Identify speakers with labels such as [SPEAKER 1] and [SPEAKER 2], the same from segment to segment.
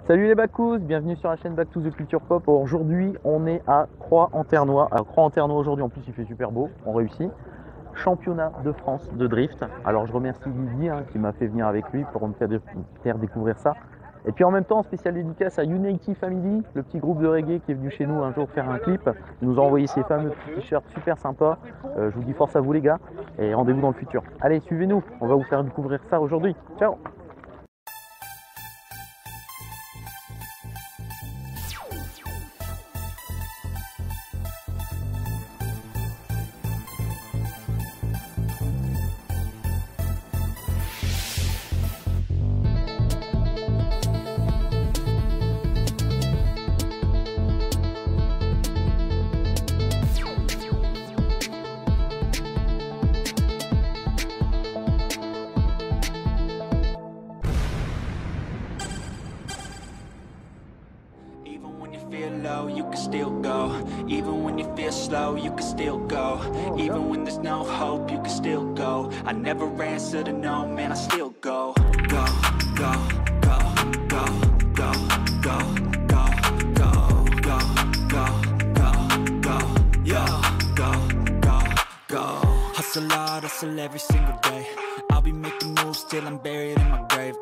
[SPEAKER 1] Salut les Bacous, bienvenue sur la chaîne Back to the Culture Pop. Aujourd'hui on est à Croix en ternois. Alors Croix en ternois aujourd'hui, en plus il fait super beau, on réussit. Championnat de France de drift. Alors je remercie Lydie qui m'a fait venir avec lui pour me faire découvrir ça. Et puis en même temps, spécial dédicace à Unity Family, le petit groupe de reggae qui est venu chez nous un jour faire un clip. Il nous a envoyé ces fameux t-shirts super sympas. Je vous dis force à vous les gars et rendez-vous dans le futur. Allez, suivez-nous, on va vous faire découvrir ça aujourd'hui. Ciao!
[SPEAKER 2] You can still go, even when you feel slow, you can still go, even when there's no hope, you can still go. I never answer to no, man, I still go, go, go, go, go, go, go, go, go, go, go, go, go, yeah, go, go, go. Hustle hard, hustle every single day. I'll be making moves till I'm buried in my grave.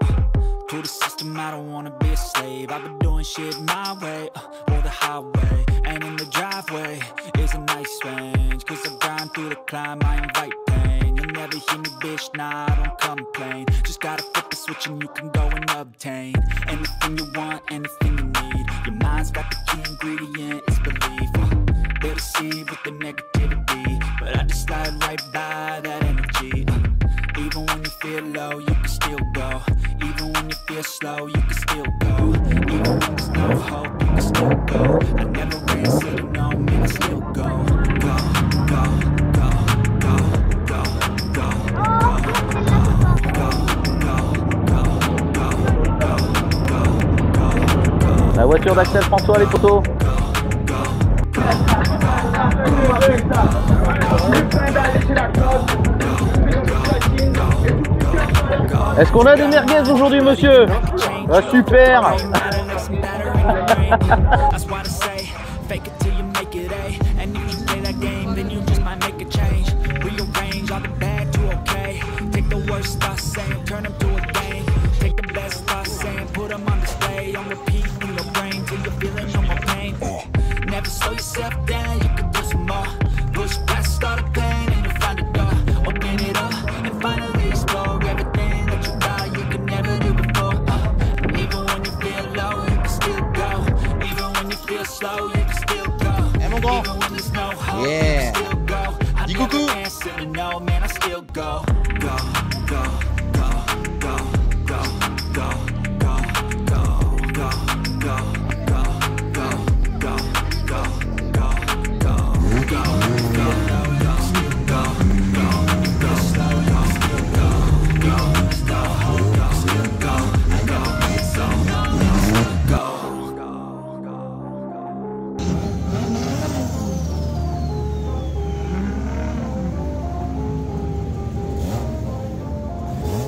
[SPEAKER 2] To the system, I don't wanna be a slave. I've been doing shit my way, or the highway. And in the driveway is a nice range, cause I grind through the climb, I invite pain. You'll never hear me, bitch, nah, I don't complain. Just gotta flip the switch and you can go and obtain anything you want, anything you need. Your mind's got the key ingredient, it's belief. They'll deceive with the negativity, but I just slide right by that energy. Even when you feel low, you can still go. Even when you feel slow, you can still go. Even when there's no hope, you can still go. I never answer to no, man, I still go. Go, go, go, go, go, go, go.
[SPEAKER 1] La voiture d'Axel François, les poteaux. Est-ce qu'on a des merguez aujourd'hui, monsieur? Ah, super.
[SPEAKER 3] Yeah. Dis coucou.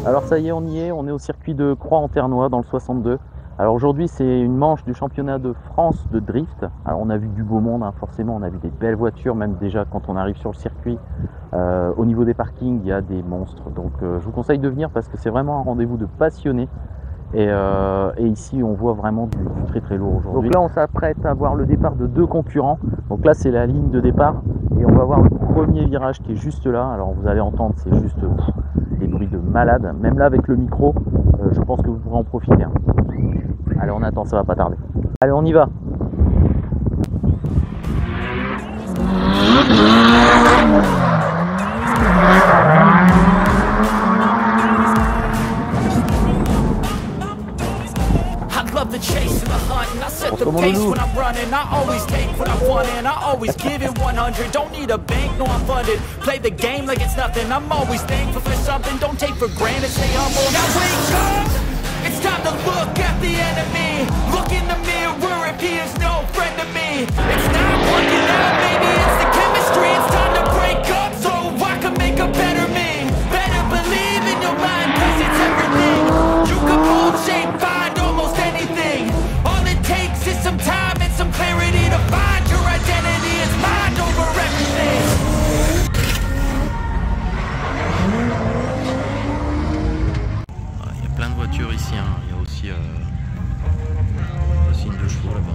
[SPEAKER 1] Alors ça y est, on y est, on est au circuit de Croix en ternois dans le 62. Alors aujourd'hui c'est une manche du championnat de France de drift. Alors on a vu du beau monde, forcément on a vu des belles voitures, même déjà quand on arrive sur le circuit. Au niveau des parkings il y a des monstres, donc je vous conseille de venir parce que c'est vraiment un rendez-vous de passionnés. Et ici on voit vraiment du très très lourd aujourd'hui. Donc là on s'apprête à voir le départ de deux concurrents. Donc là c'est la ligne de départ et on va voir le premier virage qui est juste là. Alors vous allez entendre, c'est juste des bruits de malade. Même là avec le micro, je pense que vous pourrez en profiter. Allez, on attend, ça va pas tarder. Allez, on y va.
[SPEAKER 2] The chase and the hunt, and I set the pace when I'm running. I always take what I want and I always give it 100. Don't need a bank, no I'm funded. Play the game like it's nothing. I'm always thankful for something. Don't take for granted, stay humble. Now wake up, it's time to look at the enemy. Look in the mirror if he is no friend to me. It's not working out, maybe it's the chemistry. It's time to break up so I can make a better me. Better believe in your mind, cause it's everything. You can mold, shape, find almost anything.
[SPEAKER 3] parking de chevaux là-bas.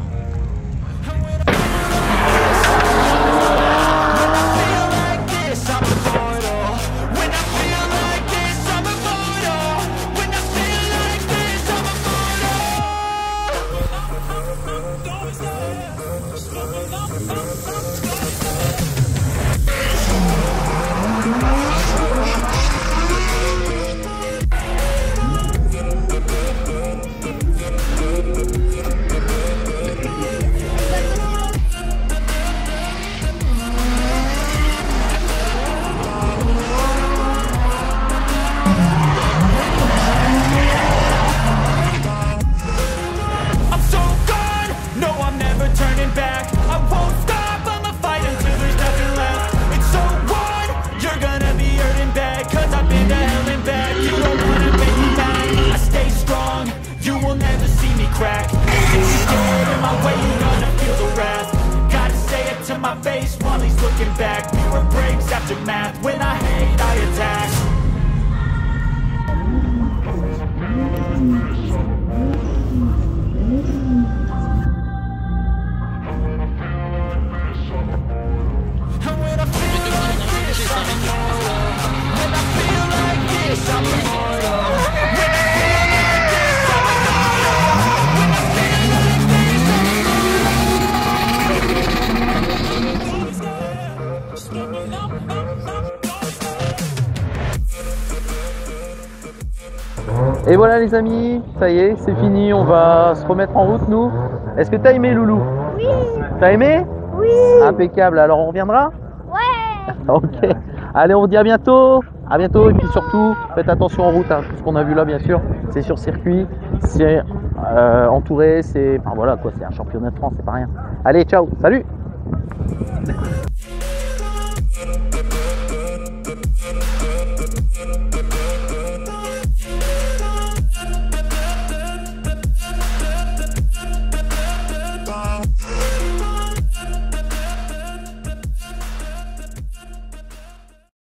[SPEAKER 1] Et voilà les amis, ça y est, c'est fini, on va se remettre en route nous. Est-ce que t'as aimé Loulou?
[SPEAKER 4] Oui.
[SPEAKER 1] T'as aimé?
[SPEAKER 4] Oui.
[SPEAKER 1] Impeccable, alors on reviendra?
[SPEAKER 4] Ouais.
[SPEAKER 1] Ok, allez on vous dit à bientôt et puis surtout faites attention en route, hein. Tout ce qu'on a vu là bien sûr, c'est sur circuit, c'est entouré, c'est enfin, voilà quoi, c'est un championnat de France, c'est pas rien. Allez ciao, salut.